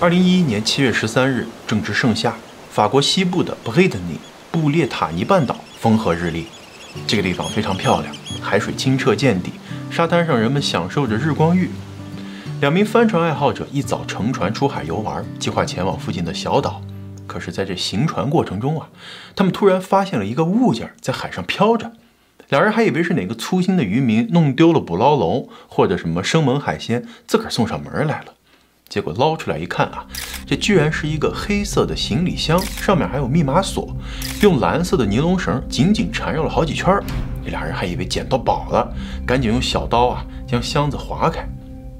2011年7月13日，正值盛夏，法国西部的布列塔尼半岛风和日丽。这个地方非常漂亮，海水清澈见底，沙滩上人们享受着日光浴。2名帆船爱好者一早乘船出海游玩，计划前往附近的小岛。可是，在这行船过程中他们突然发现了一个物件在海上飘着。2人还以为是哪个粗心的渔民弄丢了捕捞笼或者什么生猛海鲜，自个儿送上门来了。结果捞出来一看这居然是一个黑色的行李箱，上面还有密码锁，用蓝色的尼龙绳紧紧缠绕了好几圈。这2人还以为捡到宝了，赶紧用小刀将箱子划开。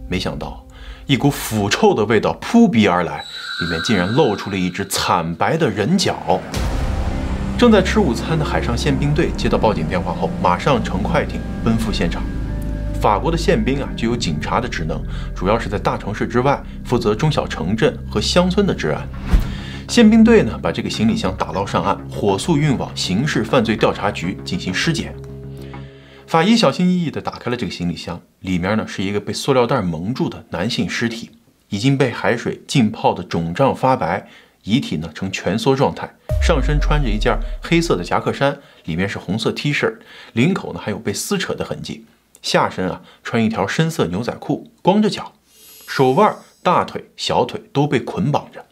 没想到一股腐臭的味道扑鼻而来，里面竟然露出了一只惨白的人脚。正在吃午餐的海上宪兵队接到报警电话后，马上乘快艇奔赴现场。法国的宪兵具有警察的职能，主要是在大城市之外负责中小城镇和乡村的治安。宪兵队把这个行李箱打捞上岸，火速运往刑事犯罪调查局进行尸检。法医小心翼翼地打开了这个行李箱，里面是一个被塑料袋蒙住的男性尸体，已经被海水浸泡的肿胀发白，遗体呈蜷缩状态，上身穿着一件黑色的夹克衫，里面是红色 T 恤，领口还有被撕扯的痕迹。下身穿一条深色牛仔裤，光着脚，手腕、大腿、小腿都被捆绑着。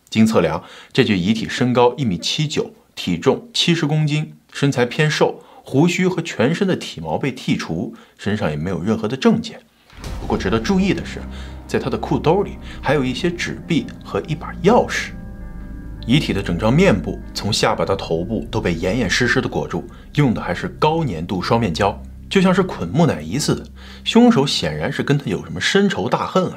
经测量，这具遗体身高1.79米，体重70公斤，身材偏瘦，胡须和全身的体毛被剔除，身上也没有任何的证件。不过值得注意的是，在他的裤兜里还有一些纸币和一把钥匙。遗体的整张面部从下巴到头部都被严严实实的裹住，用的还是高粘度双面胶，就像是捆木乃伊似的。凶手显然是跟他有什么深仇大恨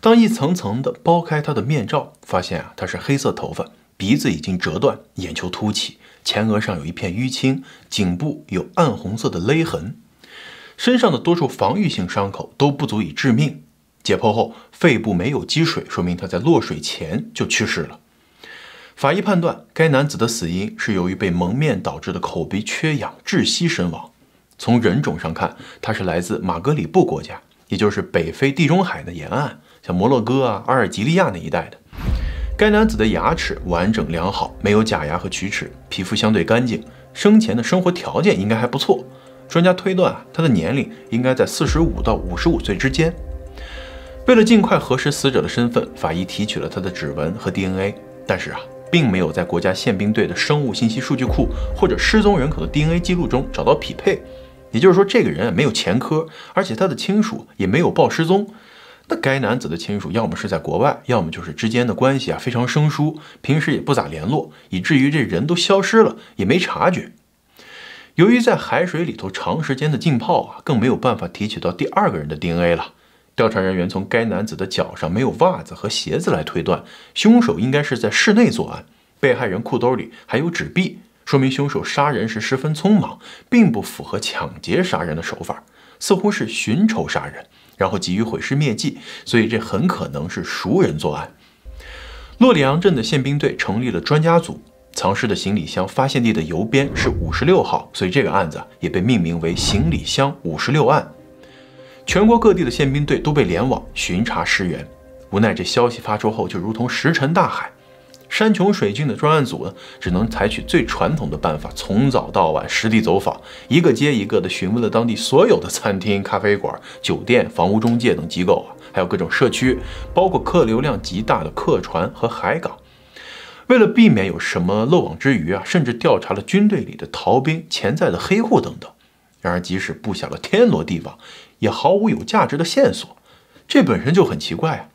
当一层层的剥开他的面罩，发现他是黑色头发，鼻子已经折断，眼球凸起，前额上有一片淤青，颈部有暗红色的勒痕，身上的多处防御性伤口都不足以致命。解剖后，肺部没有积水，说明他在落水前就去世了。法医判断，该男子的死因是由于被蒙面导致的口鼻缺氧窒息身亡。从人种上看，他是来自马格里布国家，也就是北非地中海的沿岸，像摩洛哥阿尔及利亚那一带的。该男子的牙齿完整良好，没有假牙和龋齿，皮肤相对干净，生前的生活条件应该还不错。专家推断他的年龄应该在45到55岁之间。为了尽快核实死者的身份，法医提取了他的指纹和 DNA， 但是并没有在国家宪兵队的生物信息数据库或者失踪人口的 DNA 记录中找到匹配。也就是说，这个人没有前科，而且他的亲属也没有报失踪。那该男子的亲属要么是在国外，要么就是之间的关系非常生疏，平时也不咋联络，以至于这人都消失了也没察觉。由于在海水里头长时间的浸泡更没有办法提取到第2个人的 DNA 了。调查人员从该男子的脚上没有袜子和鞋子来推断，凶手应该是在室内作案。被害人裤兜里还有纸币，说明凶手杀人时十分匆忙，并不符合抢劫杀人的手法，似乎是寻仇杀人，然后急于毁尸灭迹，所以这很可能是熟人作案。洛里昂镇的宪兵队成立了专家组，藏尸的行李箱发现地的邮编是56号，所以这个案子也被命名为行李箱56案。全国各地的宪兵队都被联网巡查尸源，无奈这消息发出后就如同石沉大海。山穷水尽的专案组只能采取最传统的办法，从早到晚实地走访，一个接一个的询问了当地所有的餐厅、咖啡馆、酒店、房屋中介等机构还有各种社区，包括客流量极大的客船和海港。为了避免有什么漏网之鱼甚至调查了军队里的逃兵、潜在的黑户等等。然而即使布下了天罗地网，也毫无有价值的线索，这本身就很奇怪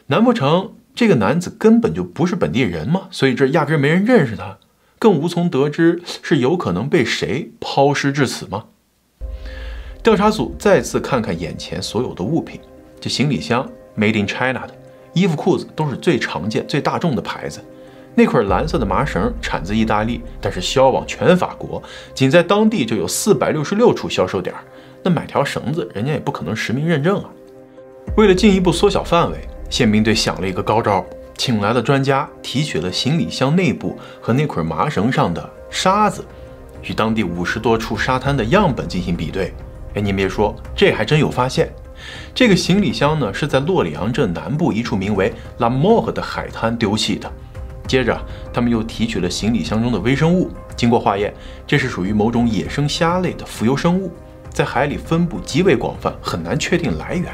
难不成这个男子根本就不是本地人吗？所以这压根没人认识他，更无从得知是有可能被谁抛尸致死吗？调查组再次看看眼前所有的物品，这行李箱 Made in China 的，衣服裤子都是最常见最大众的牌子，那块蓝色的麻绳产自意大利，但是销往全法国，仅在当地就有466处销售点，那买条绳子人家也不可能实名认证为了进一步缩小范围，宪兵队想了一个高招，请来了专家提取了行李箱内部和那块麻绳上的沙子，与当地50多处沙滩的样本进行比对。您别说，这还真有发现。这个行李箱呢是在洛里昂镇南部一处名为拉莫赫的海滩丢弃的。接着，他们又提取了行李箱中的微生物，经过化验，这是属于某种野生虾类的浮游生物，在海里分布极为广泛，很难确定来源。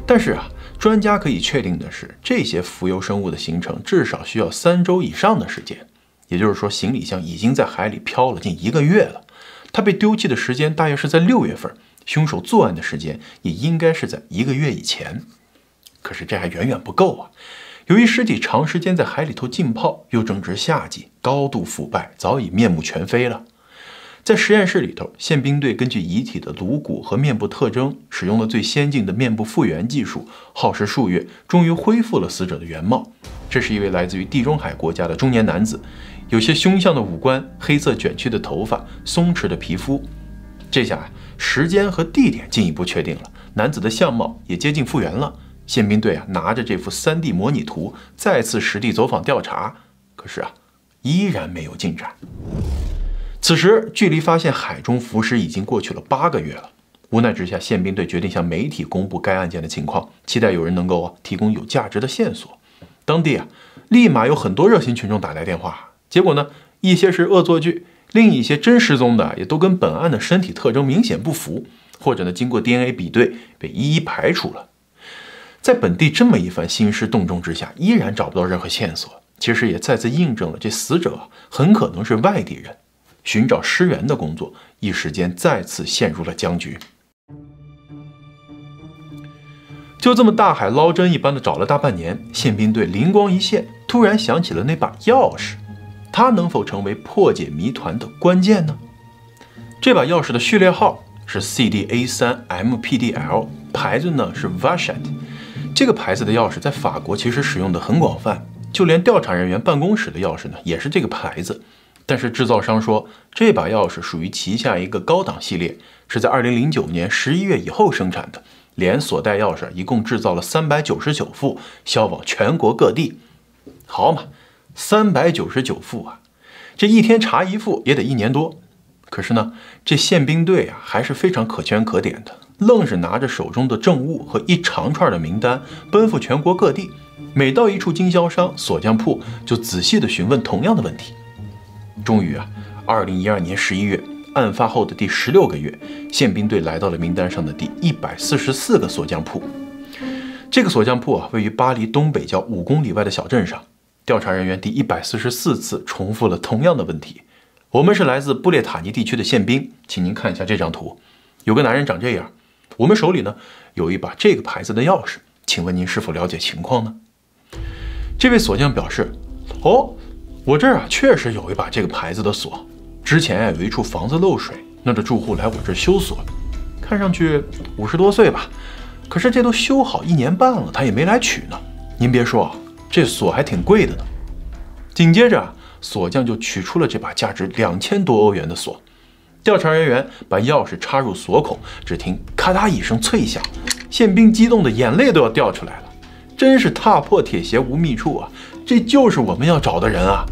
但是专家可以确定的是，这些浮游生物的形成至少需要3周以上的时间，也就是说，行李箱已经在海里漂了近1个月了。它被丢弃的时间大约是在6月份，凶手作案的时间也应该是在1个月以前。可是这还远远不够啊！由于尸体长时间在海里头浸泡，又正值夏季，高度腐败，早已面目全非了。在实验室里头，宪兵队根据遗体的颅骨和面部特征，使用了最先进的面部复原技术，耗时数月，终于恢复了死者的原貌。这是一位来自于地中海国家的中年男子，有些凶相的五官，黑色卷曲的头发，松弛的皮肤。这下时间和地点进一步确定了，男子的相貌也接近复原了。宪兵队拿着这幅 3D 模拟图再次实地走访调查，可是依然没有进展。此时距离发现海中浮尸已经过去了8个月了。无奈之下，宪兵队决定向媒体公布该案件的情况，期待有人能够提供有价值的线索。当地立马有很多热心群众打来电话，结果呢，一些是恶作剧，另一些真失踪的也都跟本案的身体特征明显不符，或者呢经过 DNA 比对被一一排除了。在本地这么一番兴师动众之下，依然找不到任何线索，其实也再次印证了这死者很可能是外地人。寻找尸源的工作一时间再次陷入了僵局。就这么大海捞针一般的找了大半年，宪兵队灵光一现，突然想起了那把钥匙，它能否成为破解谜团的关键呢？这把钥匙的序列号是 CDA3MPDL， 牌子呢是 Vachette。 这个牌子的钥匙在法国其实使用的很广泛，就连调查人员办公室的钥匙呢也是这个牌子。但是制造商说，这把钥匙属于旗下一个高档系列，是在2009年11月以后生产的，连锁带钥匙一共制造了399副，销往全国各地。好嘛，399副这一天查一副也得1年多。可是呢，这宪兵队还是非常可圈可点的，愣是拿着手中的证物和一长串的名单，奔赴全国各地，每到一处经销商、锁匠铺，就仔细的询问同样的问题。终于2012年11月，案发后的第16个月，宪兵队来到了名单上的第144个锁匠铺。这个锁匠铺位于巴黎东北郊5公里外的小镇上。调查人员第144次重复了同样的问题：我们是来自布列塔尼地区的宪兵，请您看一下这张图，有个男人长这样，我们手里呢有一把这个牌子的钥匙，请问您是否了解情况呢？这位锁匠表示：我这儿确实有一把这个牌子的锁，之前有一处房子漏水，那这住户来我这儿修锁，看上去50多岁吧，可是这都修好1年半了，他也没来取呢。您别说，这锁还挺贵的呢。紧接着锁匠就取出了这把价值2000多欧元的锁。调查人员把钥匙插入锁孔，只听咔嗒一声脆响，宪兵激动的眼泪都要掉出来了。真是踏破铁鞋无觅处啊，这就是我们要找的人啊。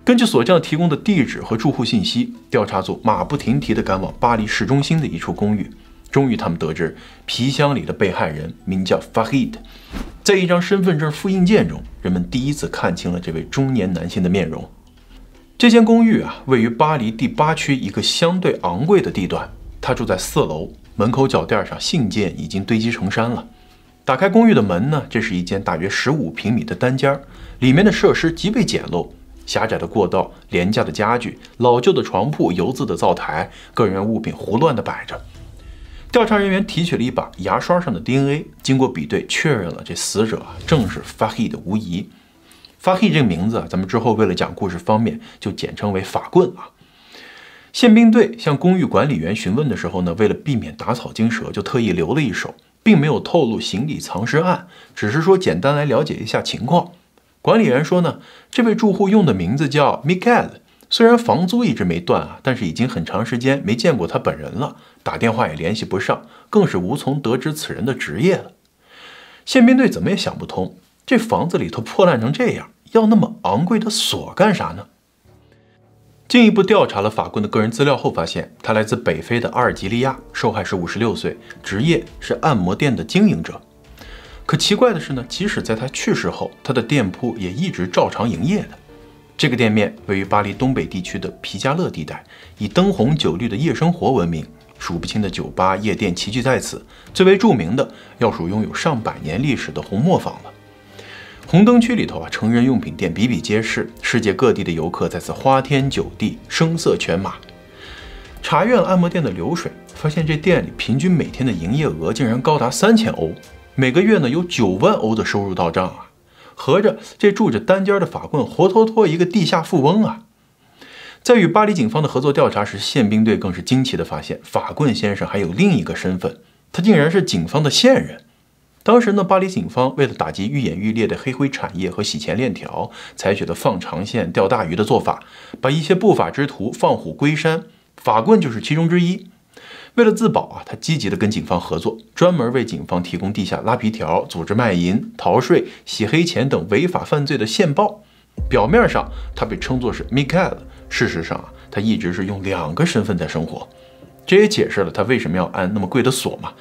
根据锁匠提供的地址和住户信息，调查组马不停蹄地赶往巴黎市中心的一处公寓。终于他们得知，皮箱里的被害人名叫 Fahid。 在一张身份证复印件中，人们第一次看清了这位中年男性的面容。这间公寓位于巴黎第8区一个相对昂贵的地段，他住在4楼，门口脚垫上信件已经堆积成山了。打开公寓的门呢，这是一间大约15平米的单间，里面的设施极为简陋。狭窄的过道、廉价的家具、老旧的床铺、油渍的灶台，个人物品胡乱地摆着。调查人员提取了一把牙刷上的 DNA， 经过比对确认了这死者正是 Fahid 无疑。Fahid 这个名字咱们之后为了讲故事方便就简称为法棍宪兵队向公寓管理员询问的时候呢，为了避免打草惊蛇，就特意留了一手，并没有透露行李藏尸案，只是说简单来了解一下情况。管理员说呢，这位住户用的名字叫 Michael， 虽然房租一直没断但是已经很长时间没见过他本人了，打电话也联系不上，更是无从得知此人的职业了。宪兵队怎么也想不通，这房子里头破烂成这样，要那么昂贵的锁干啥呢？进一步调查了法棍的个人资料后发现，他来自北非的阿尔及利亚，受害时56岁，职业是按摩店的经营者。可奇怪的是呢，即使在他去世后，他的店铺也一直照常营业的。这个店面位于巴黎东北地区的皮加勒地带，以灯红酒绿的夜生活闻名，数不清的酒吧、夜店齐聚在此。最为著名的要数拥有上百年历史的红磨坊了。红灯区里头成人用品店比比皆是，世界各地的游客在此花天酒地，声色犬马。查阅了按摩店的流水，发现这店里平均每天的营业额竟然高达3000欧，每个月呢有9万欧的收入到账啊！合着这住着单间的法棍活脱脱一个地下富翁啊！在与巴黎警方的合作调查时，宪兵队更是惊奇地发现，法棍先生还有另一个身份，他竟然是警方的线人。当时呢，巴黎警方为了打击愈演愈烈的黑灰产业和洗钱链条，采取了放长线钓大鱼的做法，把一些不法之徒放虎归山，法棍就是其中之一。为了自保他积极地跟警方合作，专门为警方提供地下拉皮条、组织卖淫、逃税、洗黑钱等违法犯罪的线报。表面上他被称作是 Michael， 事实上他一直是用2个身份在生活。这也解释了他为什么要安那么贵的锁嘛。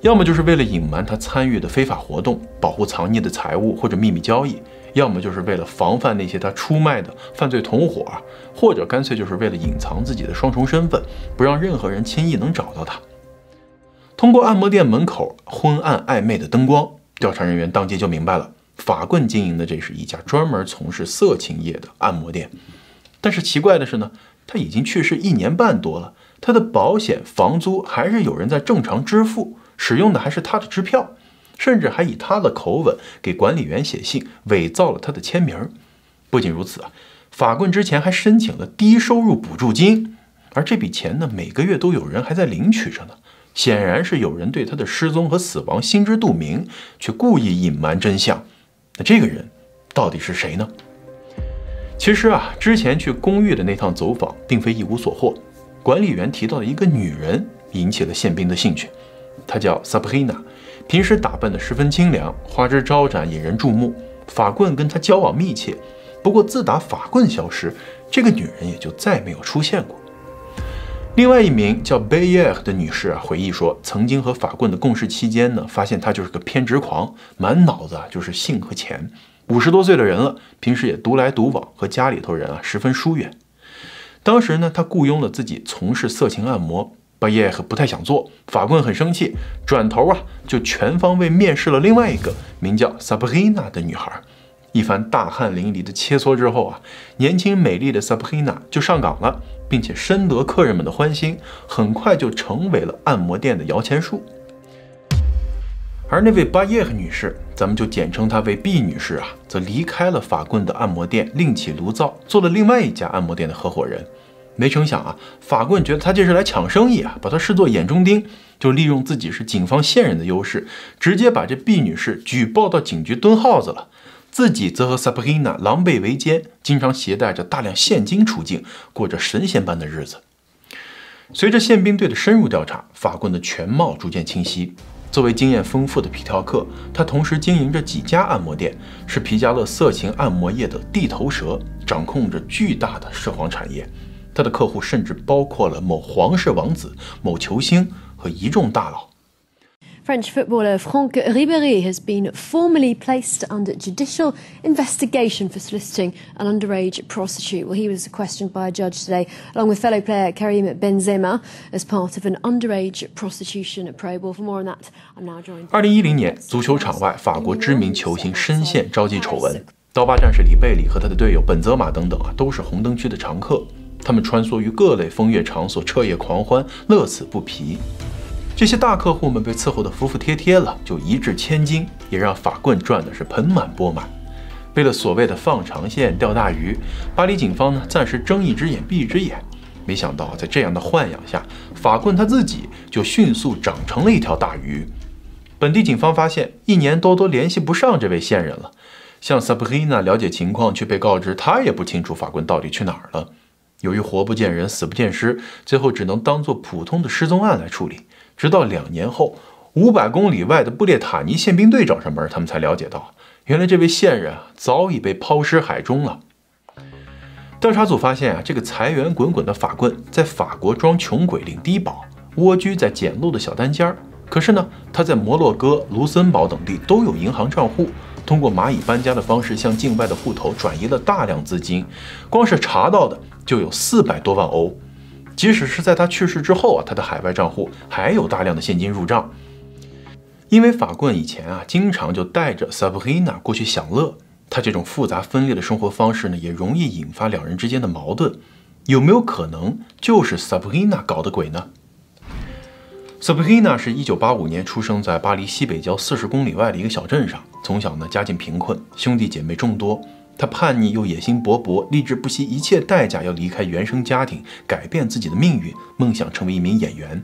要么就是为了隐瞒他参与的非法活动，保护藏匿的财物或者秘密交易，要么就是为了防范那些他出卖的犯罪同伙，或者干脆就是为了隐藏自己的双重身份，不让任何人轻易能找到他。通过按摩店门口昏暗暧昧的灯光，调查人员当即就明白了，法棍经营的这是一家专门从事色情业的按摩店。但是奇怪的是呢，他已经去世1年半多了，他的保险、房租还是有人在正常支付，使用的还是他的支票，甚至还以他的口吻给管理员写信，伪造了他的签名。不仅如此法棍之前还申请了低收入补助金，而这笔钱呢，每个月都有人还在领取着呢。显然是有人对他的失踪和死亡心知肚明，却故意隐瞒真相。那这个人到底是谁呢？其实之前去公寓的那趟走访并非一无所获，管理员提到的一个女人引起了宪兵的兴趣。她叫 Sabrina， 平时打扮得十分清凉，花枝招展，引人注目。法棍跟她交往密切，不过自打法棍消失，这个女人也就再没有出现过。另外一名叫贝耶尔的女士回忆说，曾经和法棍的共事期间呢，发现他就是个偏执狂，满脑子就是性和钱。50多岁的人了，平时也独来独往，和家里头人十分疏远。当时呢，他雇佣了自己从事色情按摩，贝耶尔不太想做，法棍很生气，转头就全方位面试了另外一个名叫 Sabrina 的女孩。一番大汗淋漓的切磋之后年轻美丽的 Sabrina 就上岗了，并且深得客人们的欢心，很快就成为了按摩店的摇钱树。而那位巴耶赫女士，咱们就简称她为 B 女士则离开了法棍的按摩店，另起炉灶，做了另外一家按摩店的合伙人。没成想法棍觉得她这是来抢生意把她视作眼中钉，就利用自己是警方线人的优势，直接把这 B 女士举报到警局蹲耗子了。自己则和 Sabrina 狼狈为奸，经常携带着大量现金出境，过着神仙般的日子。随着宪兵队的深入调查，法棍的全貌逐渐清晰。作为经验丰富的皮条客，他同时经营着几家按摩店，是皮加勒色情按摩业的地头蛇，掌控着巨大的涉黄产业。他的客户甚至包括了某皇室王子、某球星和一众大佬。French footballer Franck Ribéry has been formally placed under judicial investigation for soliciting an underage prostitute. Well, he was questioned by a judge today, along with fellow player Karim Benzema, as part of an underage prostitution probe. Well, for more on that, I'm now joined. 2010年，足球场外，法国知名球星深陷招妓丑闻，刀疤战士里贝里和他的队友本泽马等等都是红灯区的常客。他们穿梭于各类风月场所，彻夜狂欢，乐此不疲。这些大客户们被伺候得服服帖帖了，就一掷千金，也让法棍赚的是盆满钵满。为了所谓的放长线钓大鱼，巴黎警方暂时睁一只眼闭一只眼。没想到在这样的豢养下，法棍他自己就迅速长成了一条大鱼。本地警方发现1年多都联系不上这位线人了，向 Sabrina 了解情况，却被告知他也不清楚法棍到底去哪儿了。由于活不见人，死不见尸，最后只能当作普通的失踪案来处理。直到2年后，500公里外的布列塔尼宪兵队找上门，他们才了解到，原来这位线人早已被抛尸海中了。调查组发现啊，这个财源滚滚的法棍在法国装穷鬼领低保，蜗居在简陋的小单间儿。可是呢，他在摩洛哥、卢森堡等地都有银行账户，通过蚂蚁搬家的方式向境外的户头转移了大量资金，光是查到的就有400多万欧。即使是在他去世之后啊，他的海外账户还有大量的现金入账。因为法棍以前啊，经常就带着 Sabrina 过去享乐，他这种复杂分裂的生活方式呢，也容易引发两人之间的矛盾。有没有可能就是 Sabrina 搞的鬼呢？Sabrina 是1985年出生在巴黎西北郊40公里外的一个小镇上，从小呢家境贫困，兄弟姐妹众多。她叛逆又野心勃勃，立志不惜一切代价要离开原生家庭，改变自己的命运，梦想成为一名演员。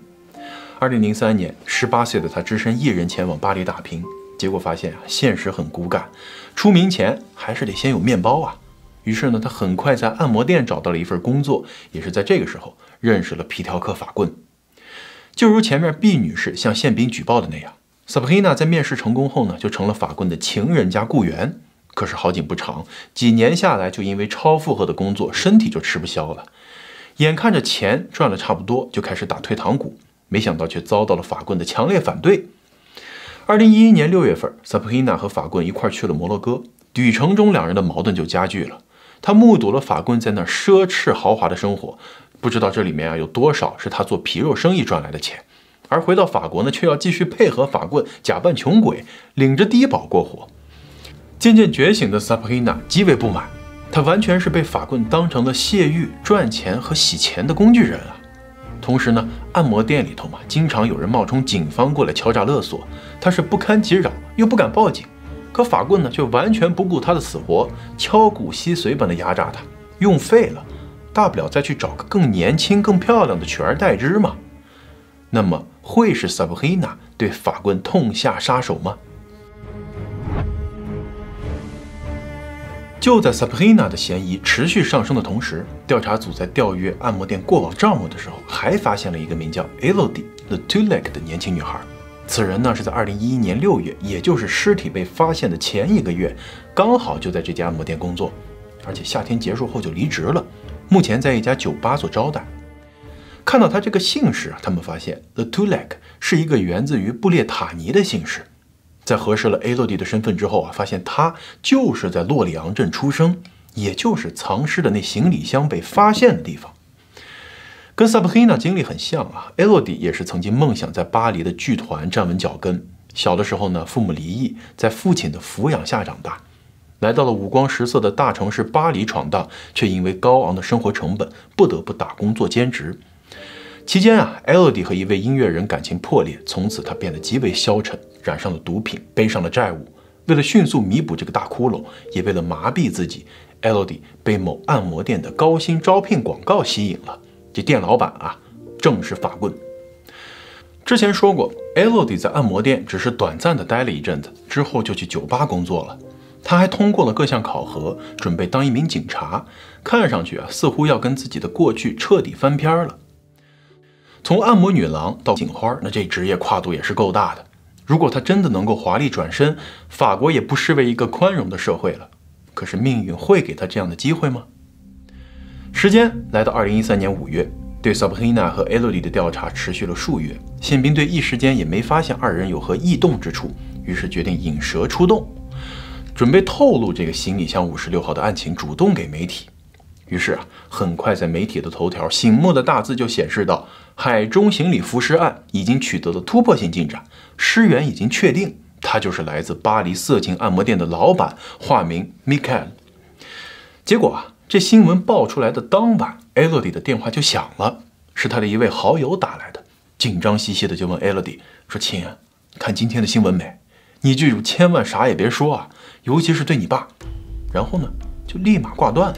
2003年，18岁的她只身一人前往巴黎打拼，结果发现啊，现实很骨感，出名前还是得先有面包啊。于是呢，她很快在按摩店找到了一份工作，也是在这个时候认识了皮条客法棍。就如前面 B 女士向宪兵举报的那样， Sabrina 在面试成功后呢，就成了法棍的情人加雇员。可是好景不长，几年下来就因为超负荷的工作，身体就吃不消了。眼看着钱赚了差不多，就开始打退堂鼓，没想到却遭到了法棍的强烈反对。2011年6月份 ，Sabrina 和法棍一块去了摩洛哥，旅程中两人的矛盾就加剧了。他目睹了法棍在那儿奢侈豪华的生活，不知道这里面啊有多少是他做皮肉生意赚来的钱，而回到法国呢，却要继续配合法棍，假扮穷鬼，领着低保过活。渐渐觉醒的 Sabrina 极为不满，她完全是被法棍当成了泄欲、赚钱和洗钱的工具人啊。同时呢，按摩店里头嘛，经常有人冒充警方过来敲诈勒索，她是不堪其扰，又不敢报警。可法棍呢，却完全不顾她的死活，敲骨吸髓般的压榨她，用废了，大不了再去找个更年轻、更漂亮的取而代之嘛。那么，会是 Sabrina 对法棍痛下杀手吗？就在 Sabrina 的嫌疑持续上升的同时，调查组在调阅按摩店过往账目的时候，还发现了一个名叫 Elodie Le Toulet 的年轻女孩。此人呢是在2011年6月，也就是尸体被发现的前一个月，刚好就在这家按摩店工作，而且夏天结束后就离职了，目前在一家酒吧做招待。看到他这个姓氏，他们发现 Le Toulet 是一个源自于布列塔尼的姓氏。在核实了 Elodie 的身份之后啊，发现他就是在洛里昂镇出生，也就是藏尸的那行李箱被发现的地方。跟 Sabrina 经历很像啊 ，Elodie 也是曾经梦想在巴黎的剧团站稳脚跟。小的时候呢，父母离异，在父亲的抚养下长大，来到了五光十色的大城市巴黎闯荡，却因为高昂的生活成本，不得不打工做兼职。期间啊 ，Elodie 和一位音乐人感情破裂，从此他变得极为消沉，染上了毒品，背上了债务。为了迅速弥补这个大窟窿，也为了麻痹自己 ，Elodie 被某按摩店的高薪招聘广告吸引了。这店老板啊，正是法棍。之前说过 ，Elodie 在按摩店只是短暂的待了一阵子，之后就去酒吧工作了。他还通过了各项考核，准备当一名警察。看上去啊，似乎要跟自己的过去彻底翻篇了。从按摩女郎到警花，那这职业跨度也是够大的。如果她真的能够华丽转身，法国也不失为一个宽容的社会了。可是命运会给她这样的机会吗？时间来到2013年5月，对 Sabrina 和 Elodie 的调查持续了数月，宪兵队一时间也没发现二人有何异动之处，于是决定引蛇出洞，准备透露这个行李箱56号的案情，主动给媒体。于是啊，很快在媒体的头条醒目的大字就显示到，海中行李浮尸案已经取得了突破性进展，尸源已经确定，他就是来自巴黎色情按摩店的老板，化名 Michael。 结果啊，这新闻爆出来的当晚， Elodie 的电话就响了，是他的一位好友打来的，紧张兮兮的就问 Elodie 说：“亲，看今天的新闻没？你记住千万啥也别说啊，尤其是对你爸。”然后呢，就立马挂断了。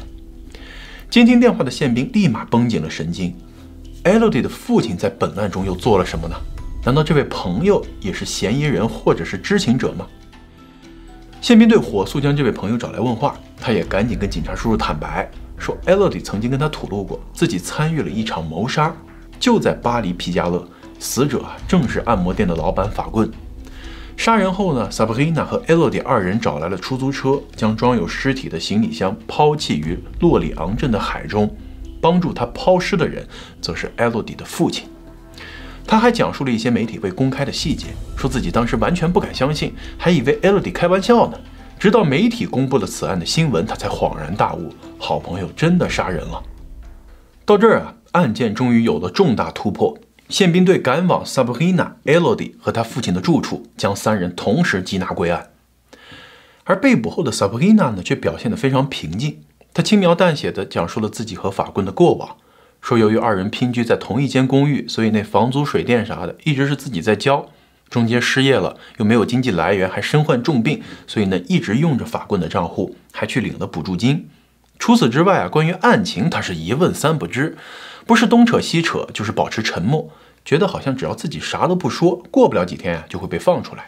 接听电话的宪兵立马绷紧了神经。Elodie 的父亲在本案中又做了什么呢？难道这位朋友也是嫌疑人或者是知情者吗？宪兵队火速将这位朋友找来问话，他也赶紧跟警察叔叔坦白，说 Elodie 曾经跟他吐露过自己参与了一场谋杀，就在巴黎皮加勒，死者正是按摩店的老板法棍。杀人后呢 ，Sabrina 和 Elodie 二人找来了出租车，将装有尸体的行李箱抛弃于洛里昂镇的海中。帮助他抛尸的人则是 Elodie 的父亲。他还讲述了一些媒体未公开的细节，说自己当时完全不敢相信，还以为 Elodie 开玩笑呢。直到媒体公布了此案的新闻，他才恍然大悟，好朋友真的杀人了。到这儿啊，案件终于有了重大突破。宪兵队赶往 Sabrina、Elodie 和他父亲的住处，将三人同时缉拿归案。而被捕后的 Sabrina 呢，却表现得非常平静。她轻描淡写地讲述了自己和法棍的过往，说由于二人拼居在同一间公寓，所以那房租、水电啥的一直是自己在交。中间失业了，又没有经济来源，还身患重病，所以呢一直用着法棍的账户，还去领了补助金。除此之外啊，关于案情他是一问三不知，不是东扯西扯，就是保持沉默，觉得好像只要自己啥都不说，过不了几天就会被放出来。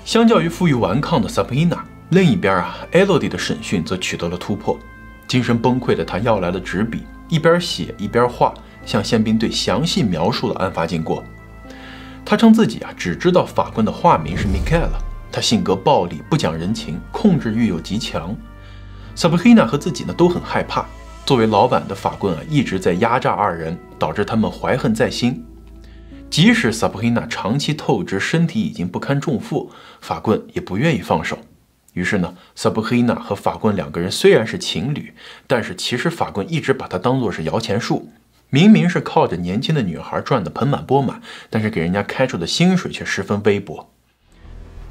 相较于负隅顽抗的 Sabrina， 另一边啊 ，Elodie 的审讯则取得了突破。精神崩溃的他要来了纸笔，一边写一边画，向宪兵队详细描述了案发经过。他称自己啊只知道法棍的化名是 Michael， 他性格暴力，不讲人情，控制欲又极强。Sabrina 和自己呢都很害怕，作为老板的法棍啊一直在压榨二人，导致他们怀恨在心。即使 Sabrina 长期透支，身体已经不堪重负，法棍也不愿意放手。于是呢 ，Sabrina 和法棍两个人虽然是情侣，但是其实法棍一直把他当作是摇钱树。明明是靠着年轻的女孩赚得盆满钵满，但是给人家开出的薪水却十分微薄。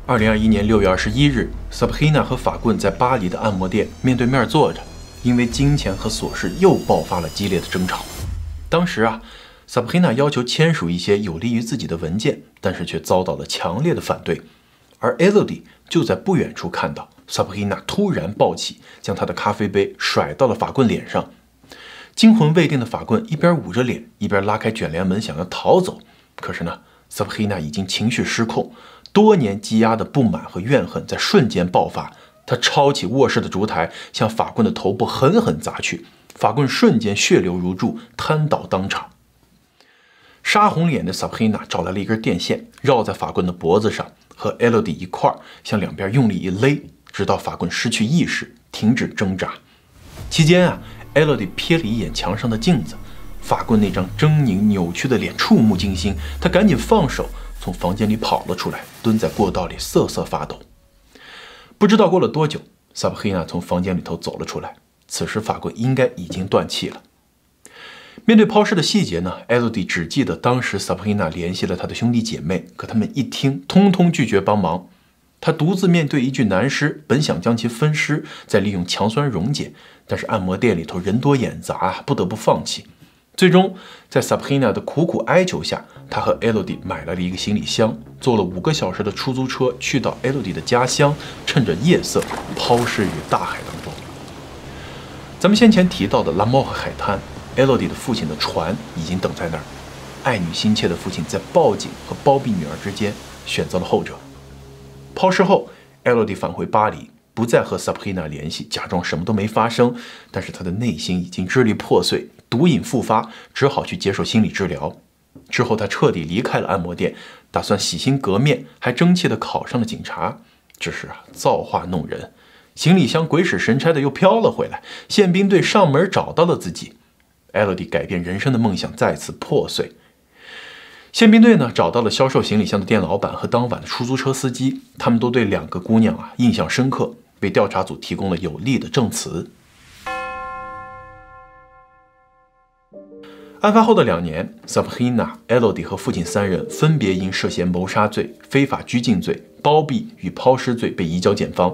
2021年6月21日 ，Sabrina 和法棍在巴黎的按摩店面对面坐着，因为金钱和琐事又爆发了激烈的争吵。当时啊 ，Sabrina 要求签署一些有利于自己的文件，但是却遭到了强烈的反对。而 Elodie 就在不远处看到 Sabrina 突然暴起，将他的咖啡杯甩到了法棍脸上。惊魂未定的法棍一边捂着脸，一边拉开卷帘门想要逃走。可是呢 ，Sabrina 已经情绪失控，多年积压的不满和怨恨在瞬间爆发。他抄起卧室的烛台，向法棍的头部狠狠砸去，法棍瞬间血流如注，瘫倒当场。杀红脸的 Sabrina 找来了一根电线，绕在法棍的脖子上，和 Elodie 一块向两边用力一勒，直到法棍失去意识，停止挣扎。期间啊，Elodie 瞥了一眼墙上的镜子，法棍那张狰狞扭曲的脸触目惊心，他赶紧放手，从房间里跑了出来，蹲在过道里瑟瑟发抖。不知道过了多久 ，Sabrina 从房间里头走了出来，此时法棍应该已经断气了。面对抛尸的细节呢 ，Elodie 只记得当时 Sabrina 联系了他的兄弟姐妹，可他们一听，通通拒绝帮忙。他独自面对一具男尸，本想将其分尸，再利用强酸溶解，但是按摩店里头人多眼杂，不得不放弃。最终，在 Sabrina 的苦苦哀求下，他和 Elodie 买来了一个行李箱，坐了5个小时的出租车去到 Elodie 的家乡，趁着夜色抛尸于大海当中。咱们先前提到的拉莫和海滩 ，Elodie 的父亲的船已经等在那儿。爱女心切的父亲在报警和包庇女儿之间选择了后者。抛尸后 ，Elodie 返回巴黎，不再和 Sabrina 联系，假装什么都没发生。但是他的内心已经支离破碎，毒瘾复发，只好去接受心理治疗。之后，他彻底离开了按摩店，打算洗心革面，还争气地考上了警察。只是造化弄人，行李箱鬼使神差的又飘了回来，宪兵队上门找到了自己。Elodie 改变人生的梦想再次破碎。宪兵队呢找到了销售行李箱的店老板和当晚的出租车司机，他们都对2个姑娘印象深刻，为调查组提供了有力的证词。案发后的2年 ，Sabrina、Elodie 和父亲3人分别因涉嫌谋杀罪、非法拘禁罪、包庇与抛尸罪被移交检方。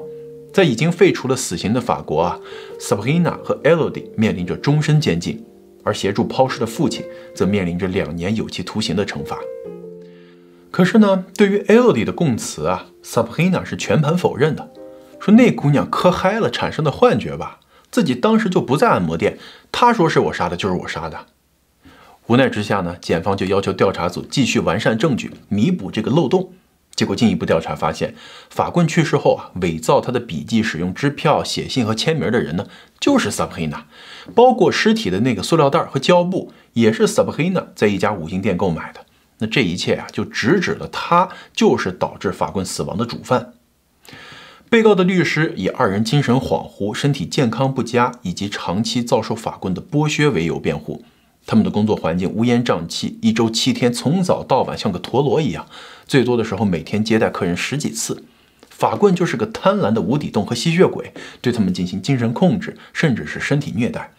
在已经废除了死刑的法国Sabrina 和 Elodie 面临着终身监禁。而协助抛尸的父亲则面临着2年有期徒刑的惩罚。可是呢，对于 Elodie 的供词Sabrina 是全盘否认的，说那姑娘磕嗨了产生的幻觉吧，自己当时就不在按摩店，她说是我杀的，就是我杀的。无奈之下呢，检方就要求调查组继续完善证据，弥补这个漏洞。结果进一步调查发现，法棍去世后伪造他的笔记、使用支票、写信和签名的人呢，就是 Sabrina。包括尸体的那个塑料袋和胶布，也是 Sabrina 在一家5星店购买的。那这一切就直指了他就是导致法棍死亡的主犯。被告的律师以2人精神恍惚、身体健康不佳以及长期遭受法棍的剥削为由辩护。他们的工作环境乌烟瘴气，1周7天，从早到晚像个陀螺一样，最多的时候每天接待客人10几次。法棍就是个贪婪的无底洞和吸血鬼，对他们进行精神控制，甚至是身体虐待。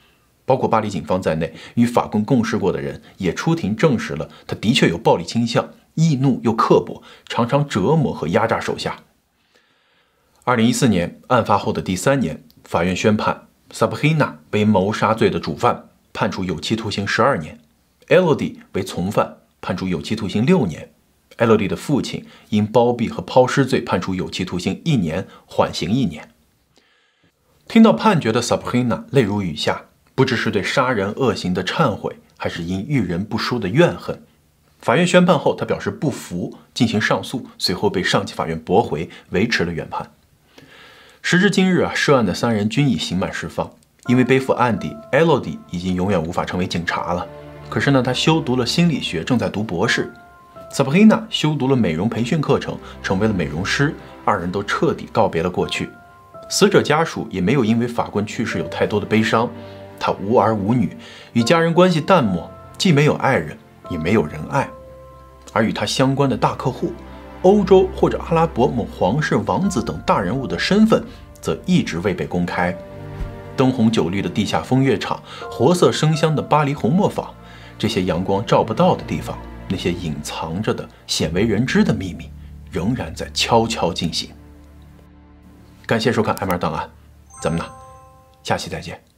包括巴黎警方在内，与法棍共事过的人也出庭证实了他的确有暴力倾向，易怒又刻薄，常常折磨和压榨手下。2014年案发后的第3年，法院宣判萨布黑娜为谋杀罪的主犯，判处有期徒刑12年 ，Elodie 为从犯，判处有期徒刑6年。Elodie 的父亲因包庇和抛尸罪判处有期徒刑1年，缓刑1年。听到判决的萨布黑娜泪如雨下，不知是对杀人恶行的忏悔，还是因遇人不淑的怨恨。法院宣判后，他表示不服，进行上诉，随后被上级法院驳回，维持了原判。时至今日涉案的3人均已刑满释放。因为背负案底 ，Elodie 已经永远无法成为警察了。可是呢，他修读了心理学，正在读博士。萨布黑娜修读了美容培训课程，成为了美容师。2人都彻底告别了过去。死者家属也没有因为法棍去世有太多的悲伤。他无儿无女，与家人关系淡漠，既没有爱人，也没有人爱。而与他相关的大客户，欧洲或者阿拉伯某皇室王子等大人物的身份，则一直未被公开。灯红酒绿的地下风月场，活色生香的巴黎红磨坊，这些阳光照不到的地方，那些隐藏着的鲜为人知的秘密，仍然在悄悄进行。感谢收看《艾玛档案》，咱们下期再见。